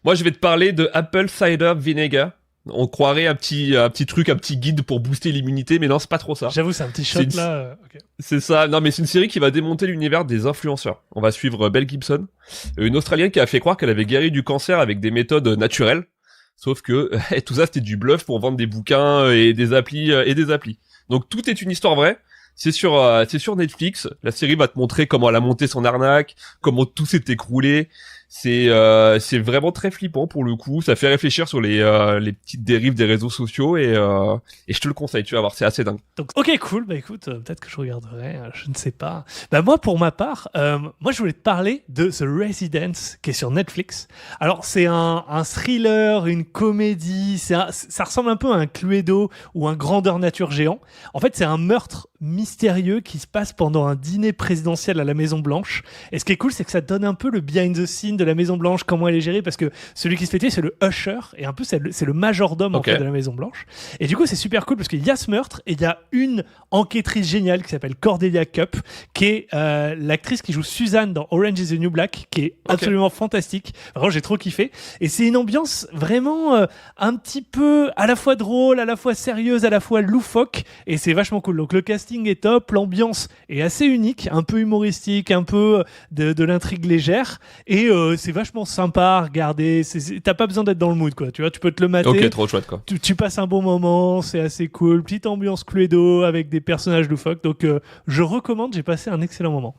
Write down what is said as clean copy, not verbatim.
Moi, je vais te parler de Apple Cider Vinegar. On croirait un petit truc, un petit guide pour booster l'immunité, mais non, c'est pas trop ça. J'avoue, c'est un petit shot là. Okay. C'est ça. Non, mais c'est une série qui va démonter l'univers des influenceurs. On va suivre Belle Gibson, une Australienne qui a fait croire qu'elle avait guéri du cancer avec des méthodes naturelles. Sauf que tout ça, c'était du bluff pour vendre des bouquins et des applis. Donc tout est une histoire vraie. C'est sur Netflix. La série va te montrer comment elle a monté son arnaque, comment tout s'est écroulé. C'est vraiment très flippant pour le coup. Ça fait réfléchir sur les petites dérives des réseaux sociaux et je te le conseille. Tu vas voir, c'est assez dingue. Donc, ok, cool. Bah écoute, peut-être que je regarderai. Je ne sais pas. Bah moi, pour ma part, moi je voulais te parler de The Residence qui est sur Netflix. Alors c'est un thriller, une comédie. Ça ressemble un peu à un Cluedo ou un Grandeur nature géant. En fait, c'est un meurtre mystérieux qui se passe pendant un dîner présidentiel à la Maison Blanche. Et ce qui est cool, c'est que ça donne un peu le behind the scene de la Maison Blanche, comment elle est gérée, parce que celui qui se fait tuer, c'est le usher, et un peu c'est le majordome en fait, de la Maison Blanche. Et du coup, c'est super cool parce qu'il y a ce meurtre et il y a une enquêtrice géniale qui s'appelle Cordelia Cup, qui est l'actrice qui joue Suzanne dans Orange is the New Black, qui est absolument fantastique. Vraiment, j'ai trop kiffé. Et c'est une ambiance vraiment un petit peu à la fois drôle, à la fois sérieuse, à la fois loufoque, et c'est vachement cool. Donc le casting est top, l'ambiance est assez unique, un peu humoristique, un peu de l'intrigue légère, et c'est vachement sympa à regarder. T'as pas besoin d'être dans le mood, quoi. Tu vois, tu peux te le mater. Ok, trop chouette, quoi. Tu passes un bon moment, c'est assez cool. Petite ambiance Cluedo avec des personnages loufoques. Donc je recommande, j'ai passé un excellent moment.